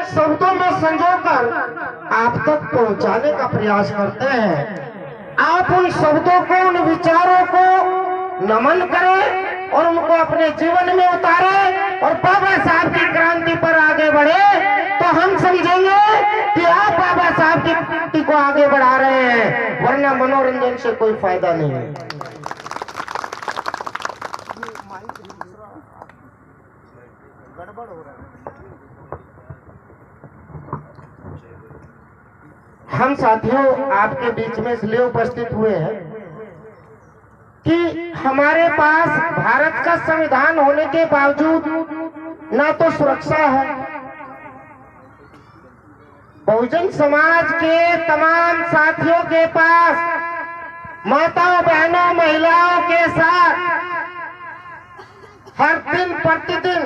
शब्दों में संजोकर आप तक पहुंचाने का प्रयास करते हैं। आप उन शब्दों को, उन विचारों को नमन करें और उनको अपने जीवन में उतारें और बाबा साहब की क्रांति पर आगे बढ़े, तो हम समझेंगे कि आप बाबा साहब की क्रांति को आगे बढ़ा रहे हैं, वरना मनोरंजन से कोई फायदा नहीं है। गड़बड़ हो रहा है। हम साथियों आपके बीच में इसलिए उपस्थित हुए हैं कि हमारे पास भारत का संविधान होने के बावजूद ना तो सुरक्षा है, बहुजन समाज के तमाम साथियों के पास माताओं, बहनों, महिलाओं के साथ हर दिन प्रतिदिन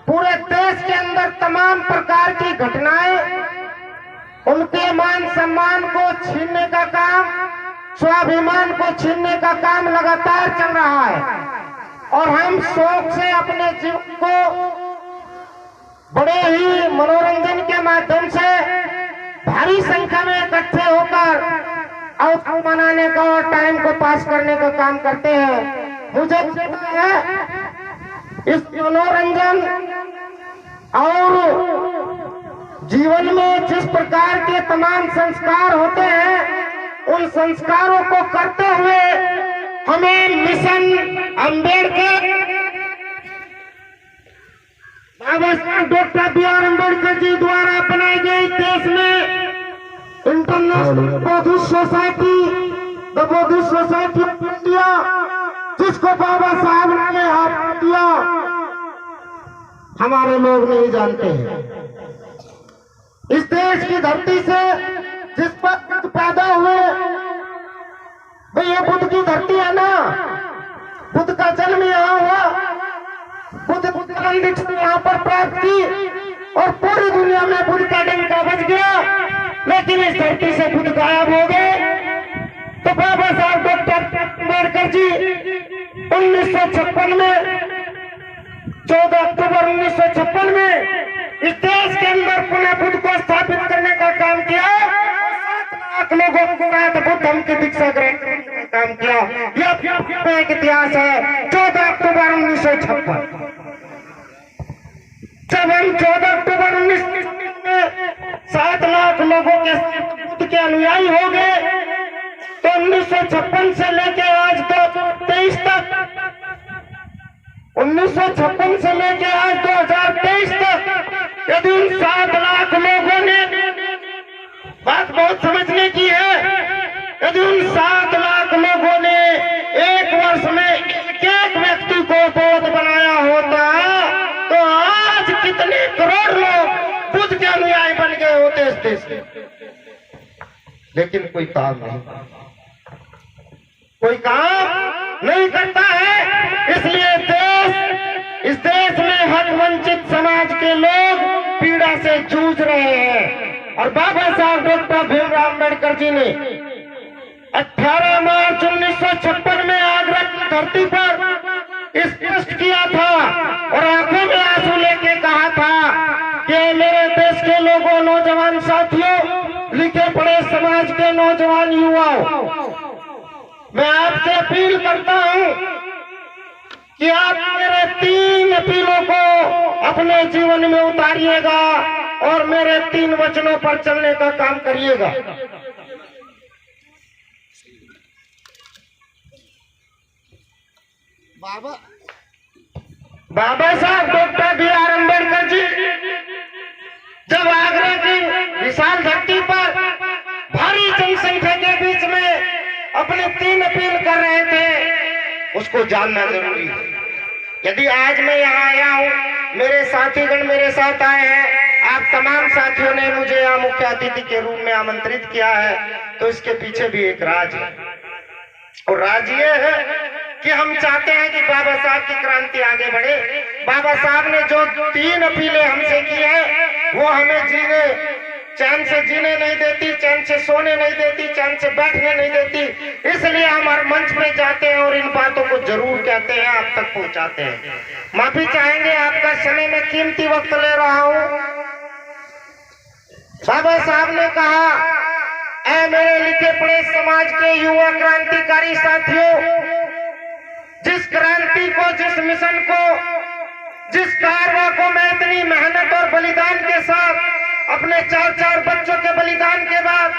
पूरे देश के अंदर तमाम प्रकार की घटनाएं, उनके मान सम्मान को छीनने का काम, स्वाभिमान को छीनने का काम लगातार चल रहा है। और हम शौक से अपने जीवन को बड़े ही मनोरंजन के माध्यम से भारी संख्या में इकट्ठे होकर अवसर मनाने का और टाइम को पास करने का काम करते हैं। मुझे पता है इस मनोरंजन और जीवन में जिस प्रकार के तमाम संस्कार होते हैं, उन संस्कारों को करते हुए हमें मिशन अम्बेडकर, बाबा साहब डॉक्टर बी.आर. अम्बेडकर जी द्वारा बनाई गई देश में international Buddhist society, the Buddhist society of India, जिसको बाबा साहब ने हाथ दिया, हमारे लोग नहीं जानते हैं। इस देश की धरती से जिस पर पैदा हुए, भाई ये बुद्ध की धरती है ना, बुद्ध का जन्म यहाँ हुआ, बुद्ध का दीक्षा यहाँ पर प्राप्त की और पूरी दुनिया में बुद्ध का डंका बज गया, लेकिन इस धरती से बुद्ध गायब हो गए। तो बाबा साहब डॉक्टर अम्बेडकर जी 1956 में, 14 अक्टूबर 1956 में इस देश के अंदर पुनः बुद्ध को स्थापित करने का काम किया। 7 लाख लोगों को बुद्ध धर्म की दीक्षा ग्रहण करने का काम किया। यह एक इतिहास है। 14 अक्टूबर 1956 जब हम 14 अक्टूबर 1956 में 7 लाख लोगों के बुद्ध के अनुयायी हो गए, तो 1956 से लेकर आज 2023 तक, 1956 से लेकर आज 2023 तक यदि उन 7 लाख लोगों ने, बात बहुत समझने की है, यदि उन 7 लाख लोगों ने एक वर्ष में एक व्यक्ति को बौद्ध बनाया होता, तो आज कितने करोड़ लोग बुद्ध के अनुयायी बन गए होते इस देश में। लेकिन कोई काम नहीं, कोई काम नहीं करता है। इसलिए इस देश में हक वंचित समाज के लोग पीड़ा से जूझ रहे हैं। और बाबा साहब डॉक्टर भीमराव अम्बेडकर जी ने 18 मार्च 1956 में आगरा की धरती पर स्पष्ट किया था और आंखों में आंसू लेके कहा था कि मेरे देश के लोगों, नौजवान साथियों, लिखे पढ़े समाज के नौजवान युवाओं, मैं आपसे अपील करता हूं कि आप मेरे 3 अपीलों को अपने जीवन में उतारिएगा और मेरे 3 वचनों पर चलने का काम करिएगा। बाबा साहब डॉक्टर बी.आर. अम्बेडकर जी जब आगरा की विशाल धरती पर भारी जनसंख्या के बीच में अपने 3 अपील कर रहे थे, उसको जानना जरूरी है। यदि आज मैं यहाँ आया हूँ, मेरे साथीगण मेरे साथ आए हैं, आप तमाम साथियों ने मुझे यहाँ मुख्य अतिथि के रूप में आमंत्रित किया है, तो इसके पीछे भी एक राज है। और राज ये है कि हम चाहते हैं कि बाबा साहब की क्रांति आगे बढ़े। बाबा साहब ने जो 3 अपीलें हमसे की है, वो हमें चैन से जीने नहीं देती, चैन से सोने नहीं देती, चैन से बैठने नहीं देती। इसलिए हम हर मंच पे जाते हैं और इन बातों को जरूर कहते हैं, आप तक पहुंचाते हैं। माफी चाहेंगे, आपका समय में कीमती वक्त ले रहा हूं, बाबा साहब ने कहा, ऐ मेरे लिखे पढ़े समाज के युवा क्रांतिकारी साथियों, जिस क्रांति को, जिस मिशन को, जिस कारवा को मैं इतनी मेहनत और बलिदान के साथ, अपने 4 बच्चों के बलिदान के बाद,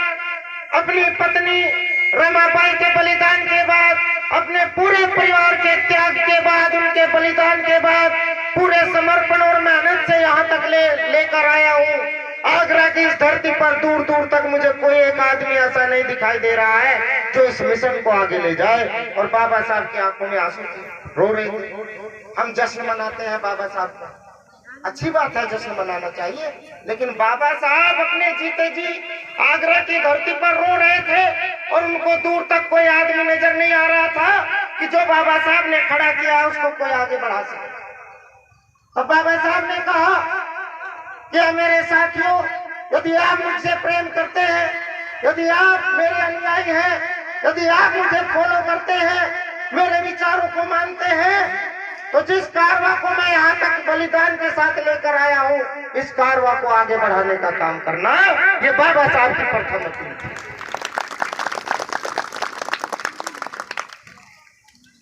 अपनी पत्नी रमाबाई के बलिदान के बाद, अपने पूरे परिवार के त्याग के बाद, उनके बलिदान के बाद, पूरे समर्पण और मेहनत से यहाँ तक लेकर आया हूँ। आगरा की इस धरती पर दूर दूर तक मुझे कोई एक आदमी ऐसा नहीं दिखाई दे रहा है जो इस मिशन को आगे ले जाए। और बाबा साहब की आंखों में आंसू थे, रो रहे थे। हम जश्न मनाते हैं बाबा साहब का, अच्छी बात है, जश्न मनाना चाहिए, लेकिन बाबा साहब अपने जीते जी आगरा की धरती पर रो रहे थे और उनको दूर तक कोई आदमी नजर नहीं आ रहा था कि जो बाबा साहब ने खड़ा किया उसको कोई आगे बढ़ा सके। तो बाबा साहब ने कहा कि मेरे साथियों, यदि आप मुझसे प्रेम करते हैं, यदि आप मेरे अनुयायी हैं, यदि आप मुझे फॉलो करते हैं, मेरे विचारों को मानते हैं, तो जिस कारवा को मैं यहाँ तक बलिदान के साथ लेकर आया हूँ, इस कारवा को आगे बढ़ाने का काम करना, ये बाबा साहब की प्रथम अपील थी।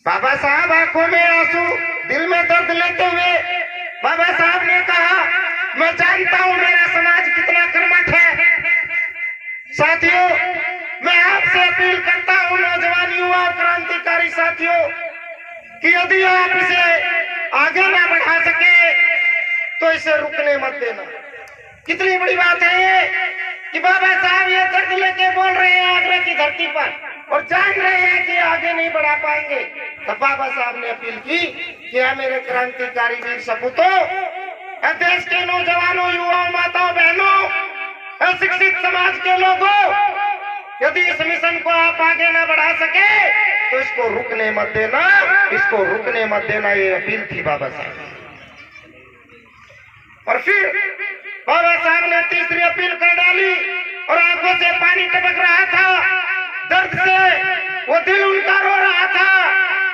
बाबा साहब आंखों में आंसू, दिल में दर्द लेते हुए बाबा साहब ने कहा, मैं जानता हूं मेरा समाज कितना कर्मठ है। साथियों, मैं आपसे अपील करता हूं, नौजवान युवा क्रांतिकारी साथियों, कि यदि आप इसे आगे ना बढ़ा सके तो इसे रुकने मत देना। कितनी बड़ी बात है ये कि बाबा साहब ये दर्द लेके बोल रहे हैं आगरा की धरती पर और जान रहे हैं कि आगे नहीं बढ़ा पाएंगे। तब बाबा साहब ने अपील की कि मेरे क्रांतिकारी वीर सपूतों, देश के नौजवानों, युवाओं, माताओं, बहनों, शिक्षित समाज के लोगों, यदि इस मिशन को आप आगे ना बढ़ा सके तो इसको रुकने मत देना, इसको रुकने मत देना। ये अपील थी बाबा साहब। और फिर बाबा साहब ने तीसरी अपील कर डाली और आंखों से पानी टपक रहा था, दर्द से वो दिल उनका रो रहा था।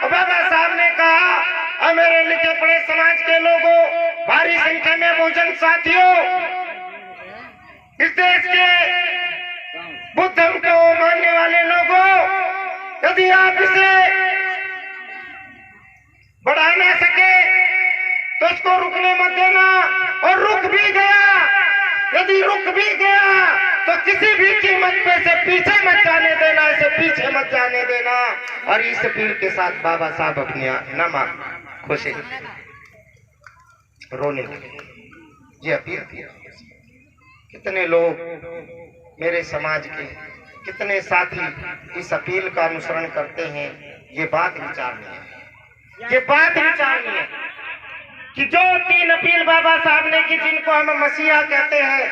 और बाबा साहब ने कहा, मेरे लिखे पढ़े समाज के लोगों, भारी संख्या में बहुजन साथियों, इस देश के बुद्ध धर्म को मानने वाले लोगों, यदि आप इसे बढ़ा ना सके तो इसको रुकने मत देना। और रुक भी गया, यदि रुक भी गया तो किसी भी कीमत पे से पीछे मत जाने देना, इसे पीछे मत जाने देना। और इस अपील के साथ बाबा साहब अपनी नमा खुशी रोने लगे। ये अपील थी। कितने लोग मेरे समाज के, कितने साथी इस अपील का अनुसरण करते हैं, ये बात विचारनी है। ये बात विचारनी है कि जो 3 अपील बाबा साहब ने की, जिनको हम मसीहा कहते हैं,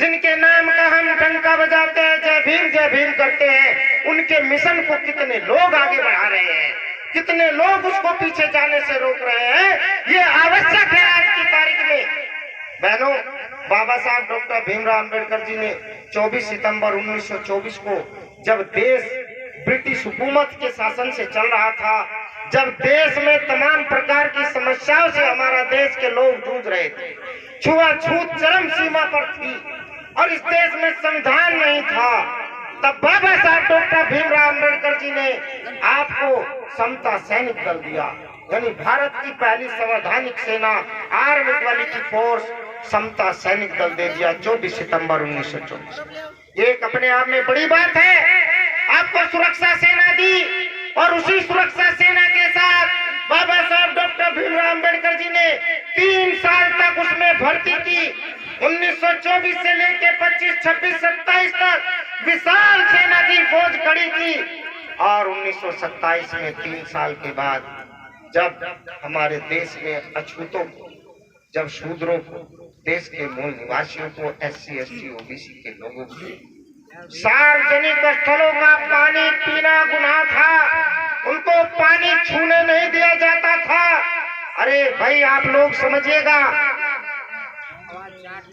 जिनके नाम का हम डंका बजाते हैं, जय भीम करते हैं, उनके मिशन को कितने लोग आगे बढ़ा रहे हैं, कितने लोग उसको पीछे जाने से रोक रहे हैं। ये आवश्यक है आज की तारीख में। बहनों, बाबा साहब डॉक्टर भीमराव अंबेडकर जी ने 24 सितंबर 1924 को, जब देश ब्रिटिश हुकूमत के शासन से चल रहा था, जब देश में तमाम प्रकार की समस्याओं से हमारा देश के लोग जूझ रहे थे, छुआछूत चरम सीमा पर थी और इस देश में संविधान नहीं था, तब बाबा साहब डॉक्टर भीमराव अंबेडकर जी ने आपको समता सैनिक दल दिया, यानी भारत की पहली संवैधानिक सेना आर्म इक्वालिटी फोर्स समता सैनिक दल दे दिया 24 सितंबर 1924। एक अपने आप में बड़ी बात है। आपको सुरक्षा सेना दी और उसी सुरक्षा सेना के साथ बाबा साहब डॉक्टर भीमराव अंबेडकर जी ने 3 साल तक उसमें भर्ती की। 1924 से लेकर 25, 26, 27 तक विशाल सेना की फौज खड़ी की और 1927 में 3 साल के बाद जब हमारे देश में अछूतों को, जब शूद्रों को, देश के मूल निवासियों को, SC, ST, OBC के लोगों को सार्वजनिक स्थलों का पानी पीना गुनाह था, उनको पानी छूने नहीं दिया जाता था। अरे भाई, आप लोग समझिएगा,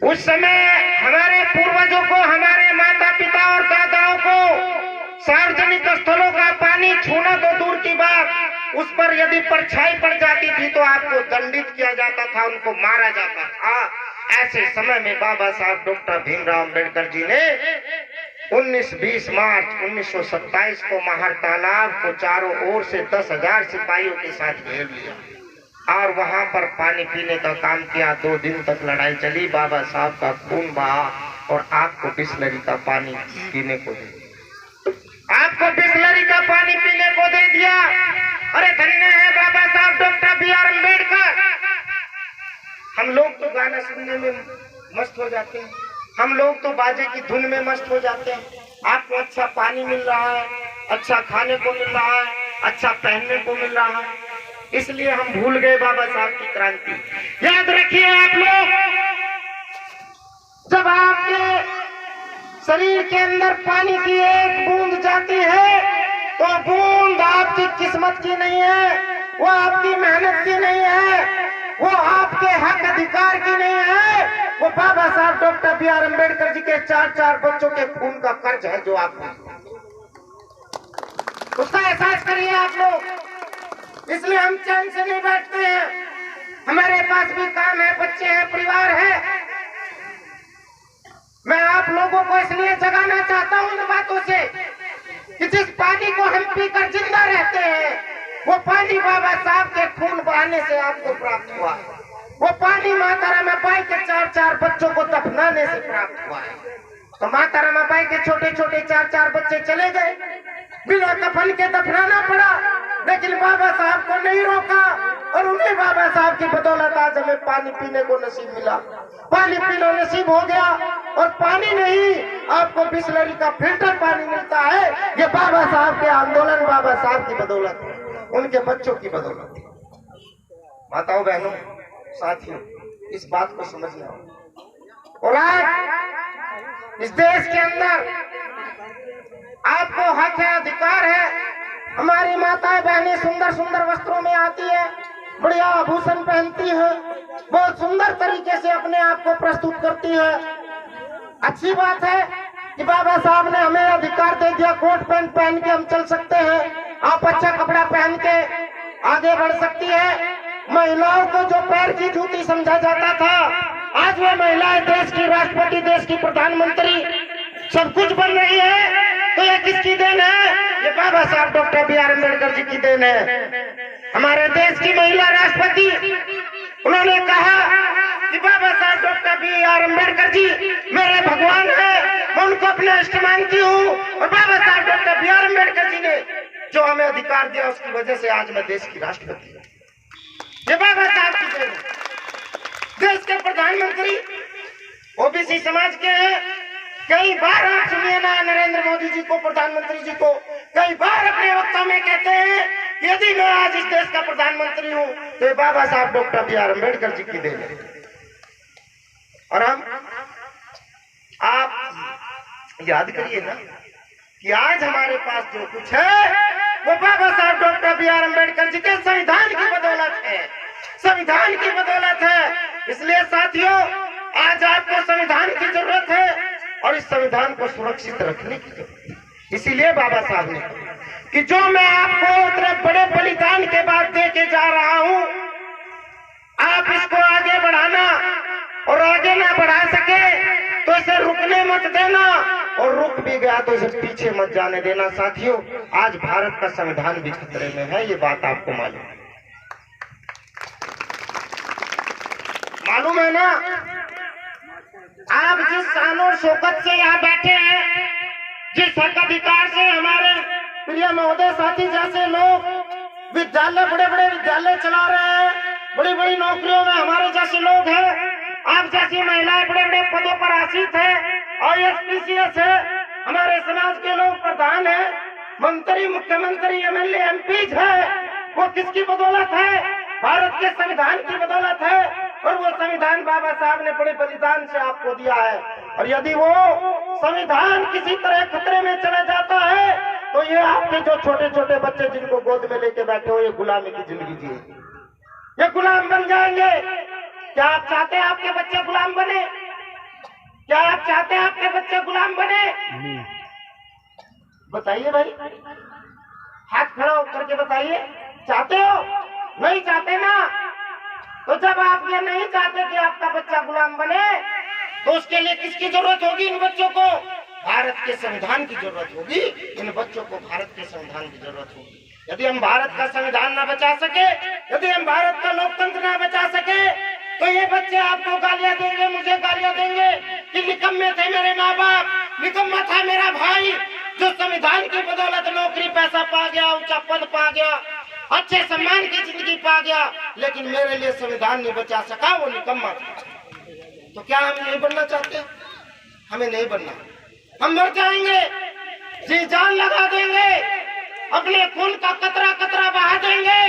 उस समय हमारे पूर्वजों को, हमारे माता पिता और दादाओं को सार्वजनिक स्थलों का पानी छूना तो दूर की बात, उस पर यदि परछाई पड़ जाती थी तो आपको दंडित किया जाता था, उनको मारा जाता था। ऐसे समय में बाबा साहब डॉक्टर भीमराव अंबेडकर जी ने 19-20 मार्च 1927 को महर तालाब को चारों ओर से 10,000 सिपाहियों के साथ घेर लिया और वहां पर पानी पीने का काम किया। 2 दिन तक लड़ाई चली। बाबा साहब का खून बहा और आपको बिस्लरी का पानी पीने को दे आपको बिस्लरी का पानी पीने को दे दिया। अरे धन्य है बाबा साहब डॉक्टर B.R. अम्बेडकर। हम लोग तो गाना सुनने में मस्त हो जाते हैं, हम लोग तो बाजे की धुन में मस्त हो जाते हैं। आपको अच्छा पानी मिल रहा है, अच्छा खाने को मिल रहा है, अच्छा पहनने को मिल रहा है, इसलिए हम भूल गए बाबा साहब की क्रांति। याद रखिए आप लोग, जब आपके शरीर के अंदर पानी की एक बूंद जाती है तो बूंद आपकी किस्मत की नहीं है, वो आपकी मेहनत की नहीं है, वो आपके हक अधिकार की नहीं है, वो बाबा साहब डॉक्टर B.R. अम्बेडकर जी के 4 बच्चों के खून का कर्ज है जो आपको, उसका एहसास करिए आप लोग। इसलिए हम चैन से नहीं बैठते हैं, हमारे पास भी काम है, बच्चे हैं, परिवार है। मैं आप लोगों को इसलिए जगाना चाहता हूं इन बातों से कि जिस पानी को हम पीकर जिंदा रहते हैं वो पानी बाबा साहब के खून बहाने से आपको प्राप्त हुआ है। वो पानी माता रमाबाई के 4 बच्चों को दफनाने से प्राप्त हुआ है। तो माता रमाबाई के छोटे छोटे 4 बच्चे चले गए, बिना कफन के दफनाना पड़ा, लेकिन बाबा साहब को नहीं रोका और उन्हें बाबा साहब की बदौलत आज हमें पानी पीने को नसीब मिला, पानी पीना नसीब हो गया। और पानी नहीं, आपको बिस्लरी का फिल्टर पानी मिलता है। ये बाबा साहब के आंदोलन, बाबा साहब की बदौलत, उनके बच्चों की बदौलत। माताओं बहनों साथियों, इस बात को समझना। और आज इस देश के अंदर आपको हक है, अधिकार है। हमारी माताएं बहनें सुंदर सुंदर वस्त्रों में आती है, बढ़िया आभूषण पहनती है, बहुत सुंदर तरीके से अपने आप को प्रस्तुत करती है। अच्छी बात है कि बाबा साहब ने हमें अधिकार दे दिया, कोट पैंट पहन के हम चल सकते हैं, आप अच्छा कपड़ा पहन के आगे बढ़ सकती है। महिलाओं को जो पैर की जूती समझा जाता था, आज वो महिलाएं देश की राष्ट्रपति, देश की प्रधानमंत्री, सब कुछ बन रही है। तो ये किसकी देन है? ये बाबा साहब डॉक्टर B.R. अम्बेडकर जी की देन है। हमारे देश की महिला राष्ट्रपति, उन्होंने कहा कि बाबा साहब डॉक्टर B.R. अम्बेडकर जी मेरे भगवान है, मैं उनको अपना इष्ट मानती हूँ। और बाबा साहब डॉक्टर B.R. अम्बेडकर जी ने जो हमें अधिकार दिया, उसकी वजह से आज मैं देश की राष्ट्रपति हूँ। ये बाबा साहब की देन है। देश के प्रधानमंत्री OBC समाज के हैं। कई बार आप सुनिए ना, नरेंद्र मोदी जी को, प्रधानमंत्री जी को कई बार अपने वक्तव्य में कहते हैं कि यदि मैं आज इस देश का प्रधानमंत्री हूँ तो बाबा साहब डॉक्टर B.R. अम्बेडकर जी की देन है। और हम आप याद करिए ना कि आज हमारे पास जो कुछ है वो बाबा साहब डॉक्टर B.R. अम्बेडकर जी के संविधान की बदौलत है, संविधान की बदौलत है। इसलिए साथियों, आज आपको संविधान की जरूरत है और इस संविधान को सुरक्षित रखने की जरूरत है। इसीलिए बाबा साहब ने कि जो मैं आपको इतने बड़े बलिदान के बाद दे के जा रहा हूं, आप इसको आगे बढ़ाना, और आगे ना बढ़ा सके तो इसे रुकने मत देना, और रुक भी गया तो इसे पीछे मत जाने देना। साथियों, आज भारत का संविधान भी खतरे में है, ये बात आपको मालूम है ना। आप जिस शान और शौकत से यहाँ बैठे हैं, जिस हक अधिकार से हमारे प्रिय महोदय साथी जैसे लोग विद्यालय, बड़े बड़े विद्यालय चला रहे हैं, बड़ी बड़ी नौकरियों में हमारे जैसे लोग हैं, आप जैसी महिलाएं बड़े बड़े पदों पर आसीन है, IAS PCS है, हमारे समाज के लोग प्रधान है, मंत्री, मुख्यमंत्री, MLA, MPs है। वो किसकी बदौलत है? भारत के संविधान की बदौलत है। और वो संविधान बाबा साहब ने बड़े बलिदान से आपको दिया है। और यदि वो संविधान किसी तरह खतरे में चला जाता है तो ये आपके जो छोटे छोटे बच्चे जिनको गोद में लेके बैठे हो, ये गुलामी की जिंदगी जिए, ये गुलाम बन जाएंगे। क्या आप चाहते हैं आपके बच्चे गुलाम बने? क्या आप चाहते हैं आपके बच्चे गुलाम बने? बताइए भाई, हाथ खड़ा करके बताइए, चाहते हो? नहीं चाहते ना? तो जब आप ये नहीं चाहते कि आपका बच्चा गुलाम बने, तो उसके लिए किसकी जरूरत होगी? इन बच्चों को भारत के संविधान की जरूरत होगी। इन बच्चों को भारत के संविधान की जरूरत होगी। यदि हम भारत का संविधान न बचा सके, यदि हम भारत का लोकतंत्र न बचा सके, तो ये बच्चे आपको गालियां देंगे, मुझे गालियां देंगे कि निकम्मे थे मेरे माँ बाप, निकम्मा था मेरा भाई जो संविधान की बदौलत नौकरी पैसा पा गया, ऊंचा पद पा गया, अच्छे सम्मान की जिंदगी पा गया, लेकिन मेरे लिए संविधान नहीं बचा सका, वो निकम्मा था। तो क्या हम नहीं बनना चाहते? हमें नहीं बनना। हम मर जाएंगे, जी जान लगा देंगे, अपने खून का कतरा कतरा बहा देंगे,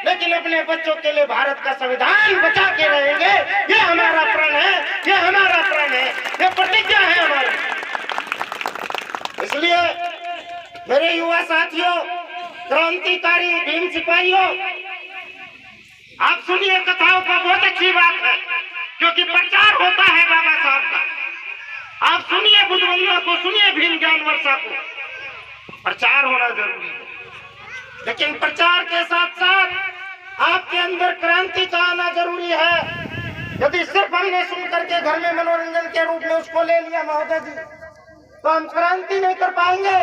लेकिन अपने बच्चों के लिए भारत का संविधान बचा के रहेंगे। ये हमारा प्रण है, ये हमारा प्रण है, ये प्रतिज्ञा है हमारी। इसलिए मेरे युवा साथियों, क्रांतिकारी भीम सिपाहियों, आप सुनिए कथाओं का। बहुत अच्छी बात है, क्योंकि प्रचार होता है बाबा साहब का। आप सुनिए बुद्धवंदना को, सुनिए भीम ज्ञान वर्षा को। प्रचार होना जरूरी है, लेकिन प्रचार के साथ साथ आपके अंदर क्रांति का आना जरूरी है। यदि सिर्फ हमने सुन करके घर में मनोरंजन के रूप में उसको ले लिया महोदय जी, तो हम क्रांति नहीं कर पाएंगे,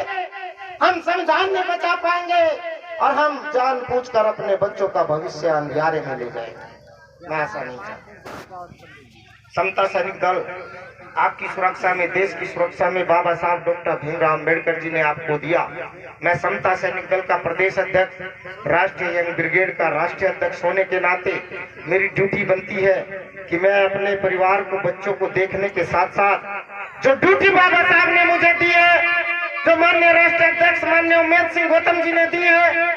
हम संविधान नहीं बचा पाएंगे, और हम जानबूझकर अपने बच्चों का भविष्य अंधियारे में ले जाएंगे। मैं ऐसा नहीं चाहता। समता सैनिक दल आपकी सुरक्षा में, देश की सुरक्षा में बाबा साहब डॉक्टर भीमराव अम्बेडकर जी ने आपको दिया। मैं समता सैनिक दल का प्रदेश अध्यक्ष, राष्ट्रीय यंग ब्रिगेड का राष्ट्रीय अध्यक्ष होने के नाते मेरी ड्यूटी बनती है कि मैं अपने परिवार को, बच्चों को देखने के साथ साथ जो ड्यूटी बाबा साहब ने मुझे दी है, जो माननीय राष्ट्रीय अध्यक्ष माननीय उमेद सिंह गौतम जी ने दी है,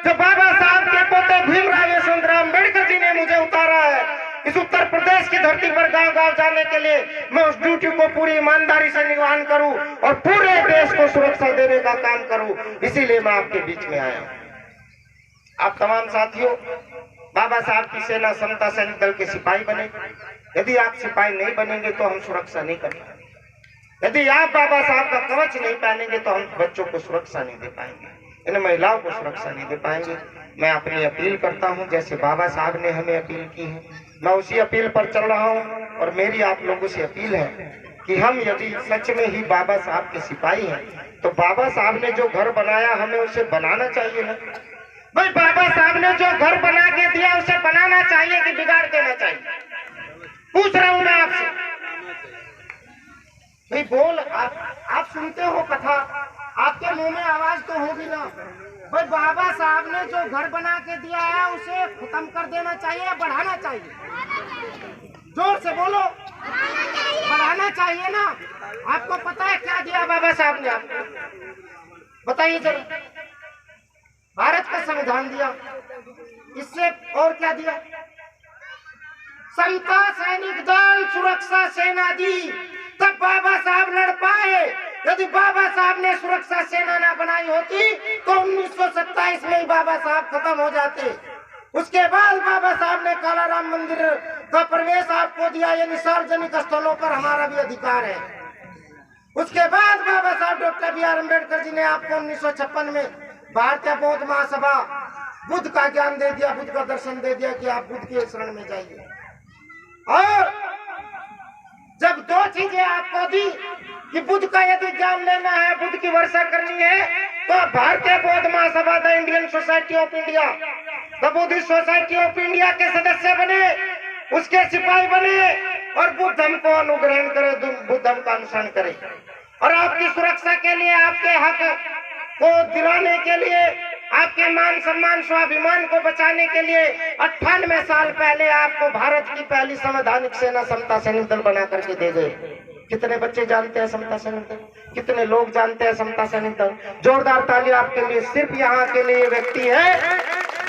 जो बाबा साहब के पोते भीमराव यशवंतराव अम्बेडकर जी ने मुझे उतारा है, इस उत्तर प्रदेश की धरती पर गांव गांव जाने के लिए मैं उस ड्यूटी को पूरी ईमानदारी से निर्वहन करूं और पूरे देश को सुरक्षा देने का काम करूं। इसीलिए मैं आपके बीच में आया हूं। आप तमाम साथियों, बाबा साहब की सेना समता सैनिक दल के सिपाही बने। यदि आप सिपाही नहीं बनेंगे तो हम सुरक्षा नहीं करेंगे। यदि आप बाबा साहब का कवच नहीं पहनेंगे तो हम बच्चों को सुरक्षा नहीं दे पाएंगे, इन महिलाओं को सुरक्षा नहीं दे पाएंगे। मैं अपनी अपील करता हूं, जैसे बाबा साहब ने हमें अपील की है, मैं उसी अपील पर चल रहा हूं। और मेरी आप लोगों से अपील है कि हम यदि सच में ही बाबा साहब के सिपाही हैं, तो बाबा साहब ने जो घर बनाया हमें उसे बनाना चाहिए ना भाई। बाबा साहब ने जो घर बना के दिया उसे बनाना चाहिए कि बिगाड़ देना चाहिए? पूछ रहा हूं मैं आपसे भाई। बोल, आप सुनते हो कथा, आपके मुंह में आवाज तो होगी ना भाई। बाबा साहब ने जो घर बना के दिया है उसे खत्म कर देना चाहिए या बढ़ाना चाहिए? जोर से बोलो। बढ़ाना चाहिए ना। आपको पता है क्या दिया बाबा साहब ने आपको? बताइए जरा। भारत का संविधान दिया, इससे और क्या दिया? समता सैनिक दल सुरक्षा सेना दी, तब बाबा साहब लड़ पाए। यदि बाबा साहब ने सुरक्षा सेना ना बनाई होती तो 1927 में ही बाबा साहब खत्म हो जाते। उसके बाद बाबा साहब ने काला राम मंदिर का प्रवेश आपको दिया, यानी सार्वजनिक स्थलों पर हमारा भी अधिकार है। उसके बाद बाबा साहब doctor B are Ambedkar ji ने आपको 1956 में भारतीय बौद्ध महासभा बुद्ध का ज्ञान दे दिया, बुद्ध का दर्शन दे दिया कि आप बुद्ध के शरण में जाइए। और जब दो चीजें आपको दी कि बुद्ध का यदि ज्ञान लेना है, बुद्ध की वर्षा करनी है, तो Bharatiya Bauddha Mahasabha the Indian society of India, the Buddhist society of India के सदस्य बने, उसके सिपाही बने और बुद्ध धर्म को अनुग्रहण करे, बुद्ध धर्म का अनुसरण करे। और आपकी सुरक्षा के लिए, आपके हक को दिलाने के लिए, आपके मान सम्मान स्वाभिमान को बचाने के लिए 98 साल पहले आपको भारत की पहली संवैधानिक सेना समता सैनिक दल बना करके दे गए। कितने बच्चे जानते हैं समता सैनिक दल? कितने लोग जानते हैं समता सैनिक दल? जोरदार ताली आपके लिए। सिर्फ यहाँ के लिए व्यक्ति है,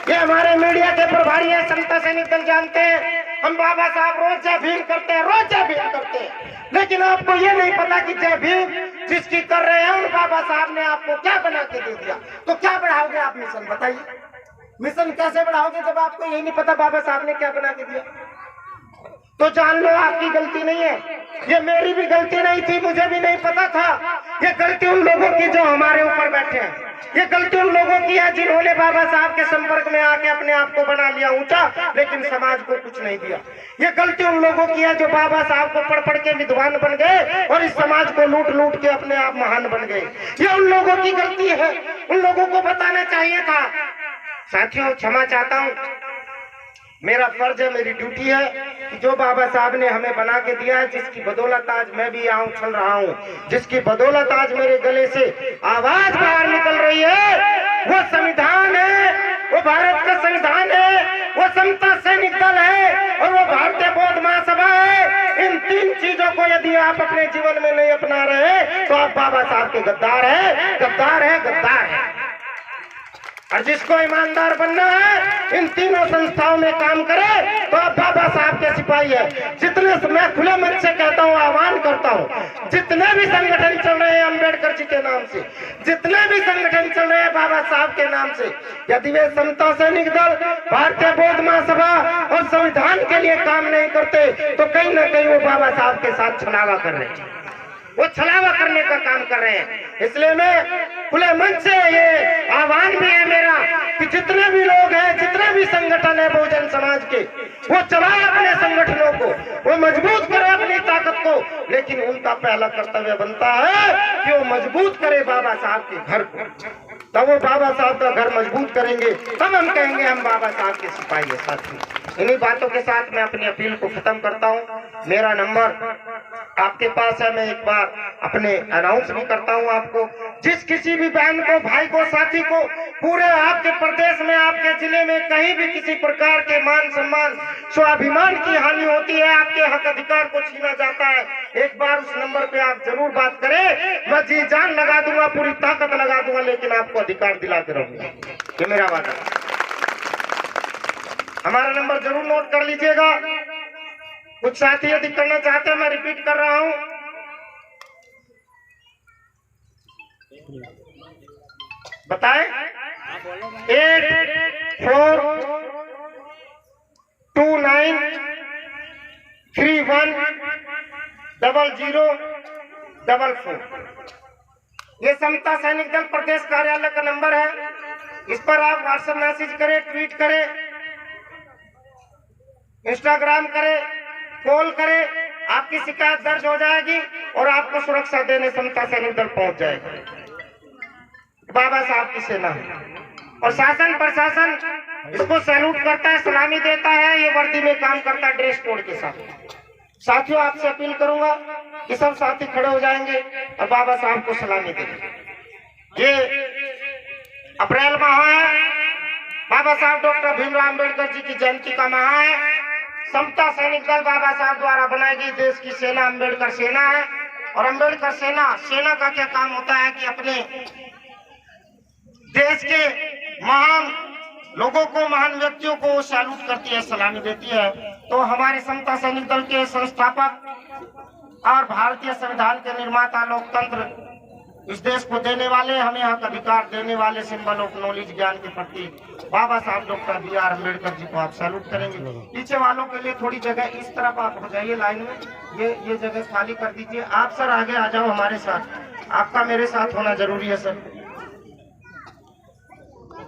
ये हमारे मीडिया के प्रभारी है, समता सैनिक दल जानते हैं। हम बाबा साहब रोज जय भीम करते हैं, रोज जय भीम करते हैं, लेकिन आपको ये नहीं पता कि जय भीम जिसकी कर रहे हैं उन बाबा साहब ने आपको क्या बना के दे दिया। तो क्या बढ़ाओगे आप मिशन? बताइए, मिशन कैसे बढ़ाओगे जब आपको यही नहीं पता बाबा साहब ने क्या बना के दिया? तो जान लो आपकी गलती नहीं है, ये मेरी भी गलती नहीं थी, मुझे भी नहीं पता था। ये गलती उन लोगों की जो हमारे ऊपर बैठे हैं, ये गलती उन लोगों की है जिन्होंने बाबा साहब के संपर्क में आके अपने आप को बना लिया ऊंचा, लेकिन समाज को कुछ नहीं दिया। ये गलती उन लोगों की है जो बाबा साहब को पढ़ पढ़ के विद्वान बन गए और इस समाज को लूट लूट के अपने आप महान बन गए। ये उन लोगों की गलती है, उन लोगों को बताना चाहिए था। साथियों, क्षमा चाहता हूँ, मेरा फर्ज है, मेरी ड्यूटी है कि जो बाबा साहब ने हमें बना के दिया है, जिसकी बदौलत आज मैं भी यहाँ उछल रहा हूँ, जिसकी बदौलत आज मेरे गले से आवाज बाहर निकल रही है, वो संविधान है, वो भारत का संविधान है, वो समता सैनिक दल है और वो भारतीय बौद्ध महासभा है। इन तीन चीजों को यदि आप अपने जीवन में नहीं अपना रहे तो आप बाबा साहब के गद्दार है, गद्दार है, गद्दार है। और जिसको ईमानदार बनना है, इन तीनों संस्थाओं में काम करे तो आप बाबा साहब के सिपाही है। जितने मैं खुले मन से कहता हूँ, आह्वान करता हूँ, जितने भी संगठन चल रहे हैं अम्बेडकर जी के नाम से, जितने भी संगठन चल रहे हैं बाबा साहब के नाम से, यदि वे समता सैनिक दल, भारतीय बौद्ध महासभा और संविधान के लिए काम नहीं करते तो कहीं ना कहीं वो बाबा साहब के साथ छलावा कर रहे हैं, वो छलावा करने का काम कर रहे हैं। इसलिए मैं खुले मन से ये आह्वान भी है मेरा कि जितने भी लोग हैं, जितने भी संगठन है बहुजन समाज के, वो चलाए अपने संगठनों को, वो मजबूत करे अपनी ताकत को, लेकिन उनका पहला कर्तव्य बनता है कि वो मजबूत करे बाबा साहब के घर को। तब वो बाबा साहब का घर मजबूत करेंगे, तब हम कहेंगे हम बाबा साहब के सिपाही है। साथी, इन्हीं बातों के साथ मैं अपनी अपील को खत्म करता हूँ। मेरा नंबर आपके पास है, मैं एक बार अपने अनाउंस भी करता हूँ आपको। जिस किसी भी बहन को, भाई को, साथी को पूरे आपके प्रदेश में, आपके जिले में कहीं भी किसी प्रकार के मान सम्मान, स्वाभिमान की हानि होती है, आपके हक अधिकार को छीना जाता है, एक बार उस नंबर पे आप जरूर बात करें। मैं जी जान लगा दूंगा, पूरी ताकत लगा दूंगा, लेकिन आपको अधिकार दिलाते रहूंगा, ये मेरा वादा। हमारा नंबर जरूर नोट कर लीजिएगा। कुछ साथी यदि करना चाहते हैं, मैं रिपीट कर रहा हूं, बताएं। 8429310044। ये समता सैनिक दल प्रदेश कार्यालय का नंबर है। इस पर आप व्हाट्सएप मैसेज करें, ट्वीट करें, इंस्टाग्राम करें, कॉल करें, आपकी शिकायत दर्ज हो जाएगी और आपको सुरक्षा देने समता सैनिक दल पहुंच जाएगा। बाबा साहब की सेना है और शासन प्रशासन इसको सैल्यूट करता है, सलामी देता है, ये वर्दी में काम करता है ड्रेस कोड के साथ। साथियों, आपसे अपील करूंगा कि सब साथी खड़े हो जाएंगे और बाबा साहब को सलामी देंगे। ये अप्रैल माह है, बाबा साहब डॉक्टर भीमराव अम्बेडकर जी की जयंती का माह है। समता सैनिक दल बाबा साहब द्वारा बनाई गई देश की सेना अम्बेडकर सेना है। और अम्बेडकर सेना का क्या काम होता है कि अपने देश के महान लोगों को, महान व्यक्तियों को सैल्यूट करती है, सलामी देती है। तो हमारे समता सैनिक दल के संस्थापक और भारतीय संविधान के निर्माता, लोकतंत्र इस देश को देने वाले, हमें हक अधिकार देने वाले, सिंबल ऑफ नॉलेज, ज्ञान के प्रति बाबा साहब डॉक्टर BR अम्बेडकर जी को आप सैल्यूट करेंगे। पीछे वालों के लिए थोड़ी जगह इस तरफ आप हो जाइए लाइन में, ये जगह खाली कर दीजिए। आप सर आगे आ जाओ हमारे साथ, आपका मेरे साथ होना जरूरी है सर।